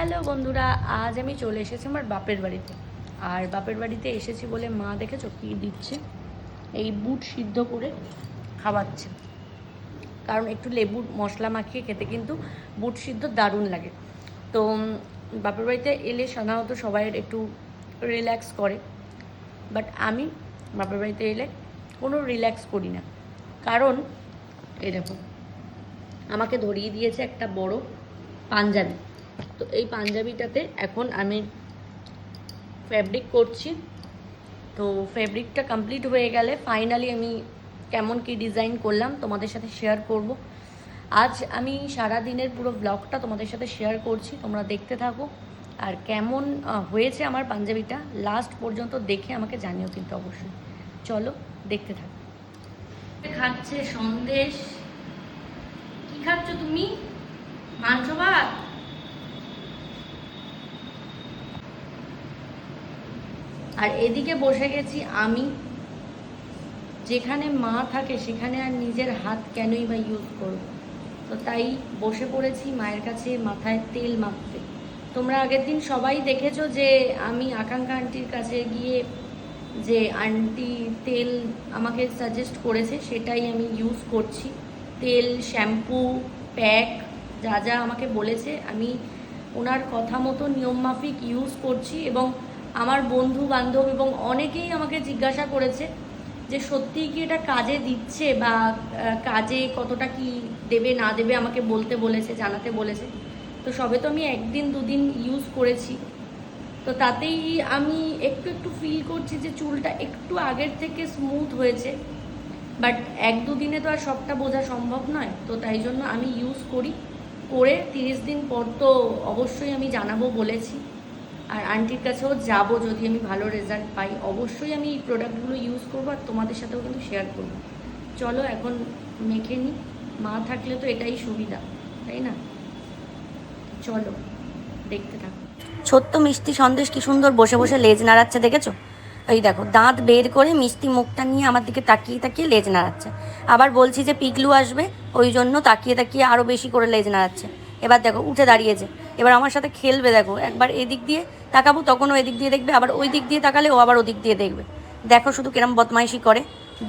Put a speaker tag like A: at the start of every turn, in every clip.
A: Hello বন্ধুরা, আজ আমি চলে এসেছি আমার বাপের বাড়িতে। আর বাপের বাড়িতে এসেছি বলে মা দেখেছো কী দিচ্ছে, এই বুট সিদ্ধ করে খাওয়াচ্ছে। কারণ একটু লেবুর মশলা মাখিয়ে খেতে কিন্তু বুট সিদ্ধ দারুণ লাগে। তো বাপের বাড়িতে এলে সাধারণত সবাই একটু রিল্যাক্স করে, বাট আমি বাপের বাড়িতে এলে কোনো রিল্যাক্স করি না। কারণ এই দেখো, আমাকে ধরিয়ে দিয়েছে একটা বড় পাঞ্জাবি। তো এই পাঞ্জাবিটাতে এখন আমি ফ্যাব্রিক করছি। তো ফ্যাব্রিকটা কমপ্লিট হয়ে গেলে ফাইনালি আমি কেমন কি ডিজাইন করলাম তোমাদের সাথে শেয়ার করব। আজ আমি সারা দিনের পুরো ব্লগটা তোমাদের সাথে শেয়ার করছি, তোমরা দেখতে থাকো। আর কেমন হয়েছে আমার পাঞ্জাবিটা লাস্ট পর্যন্ত দেখে আমাকে জানিও কিন্তু অবশ্যই। চলো দেখতে থাকো। খাচ্ছে সন্দেশ। কি খাচ্ছ তুমি? মাংস ভাত? আর এদিকে বসে গেছি আমি। যেখানে মা থাকে সেখানে আর নিজের হাত কেনই বা ইউজ করব, তো তাই বসে পড়েছি মায়ের কাছে মাথায় তেল মাখতে। তোমরা আগের দিন সবাই দেখেছো যে আমি আকাঙ্ক্ষা আন্টির কাছে গিয়ে যে আন্টি তেল আমাকে সাজেস্ট করেছে সেটাই আমি ইউজ করছি। তেল, শ্যাম্পু, প্যাক যা যা আমাকে বলেছে আমি ওনার কথা মতো নিয়মমাফিক ইউজ করছি। এবং আমার বন্ধু বান্ধব এবং অনেকেই আমাকে জিজ্ঞাসা করেছে যে সত্যিই কি এটা কাজে দিচ্ছে বা কাজে কতটা কি দেবে না দেবে আমাকে বলতে বলেছে, জানাতে বলেছে। তো সবে তো আমি একদিন দুদিন ইউজ করেছি, তো তাতেই আমি একটু একটু ফিল করছি যে চুলটা একটু আগের থেকে স্মুথ হয়েছে। বাট এক দুদিনে তো আর সবটা বোঝা সম্ভব নয়, তো তাই জন্য আমি ইউজ করি। করে 30 দিন পর তো অবশ্যই আমি জানাবো বলেছি। আর আন্টির কাছেও যাব, যদি আমি ভালো রেজাল্ট পাই অবশ্যই আমি এই প্রোডাক্টগুলো ইউজ করবো আর তোমাদের সাথেও কিন্তু শেয়ার করবো। চলো এখন মেখে নিই, মা থাকলে তো এটাই সুবিধা, তাই না? চলো দেখতে থাকো। ছোট্ট মিষ্টি সন্দেশ কি সুন্দর বসে বসে লেজ নাড়াচ্ছে, দেখেছো? এই দেখো, দাঁত বের করে মিষ্টি মুখটা নিয়ে আমার দিকে তাকিয়ে তাকিয়ে লেজ নাড়াচ্ছে। আবার বলছি যে পিকলু আসবে, ওই জন্য তাকিয়ে তাকিয়ে আরও বেশি করে লেজ নাড়াচ্ছে। এবার দেখো উঠে দাঁড়িয়েছে, এবার আমার সাথে খেলবে। দেখো একবার এদিক দিয়ে তাকাবো তখন ও এদিক দিয়ে দেখবে, আবার ওই দিক দিয়ে তাকালে ও আবার ওদিক দিয়ে দেখবে। দেখো শুধু কিরম বদমাইশি করে।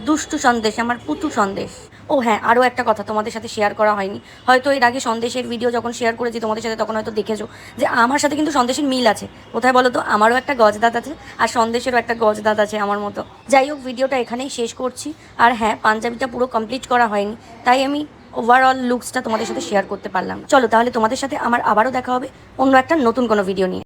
A: দুষ্টু সন্দেশ, আমার পুতু সন্দেশ। ও হ্যাঁ, আরও একটা কথা তোমাদের সাথে শেয়ার করা হয়নি, হয়তো এর আগে সন্দেশের ভিডিও যখন শেয়ার করেছি তোমাদের সাথে তখন হয়তো দেখেছো যে আমার সাথে কিন্তু সন্দেশের মিল আছে। কোথায় বলো তো? আমারও একটা গজদাঁত আছে আর সন্দেশেরও একটা গজদাঁত আছে আমার মতো। যাই হোক, ভিডিওটা এখানেই শেষ করছি। আর হ্যাঁ, পাঞ্জাবিটা পুরো কমপ্লিট করা হয়নি, তাই আমি ওভারঅল লুকসটা তোমাদের সাথে শেয়ার করতে পারলাম। চলো তাহলে তোমাদের সাথে আমার আবারও দেখা হবে অন্য একটা নতুন কোনো ভিডিও নিয়ে।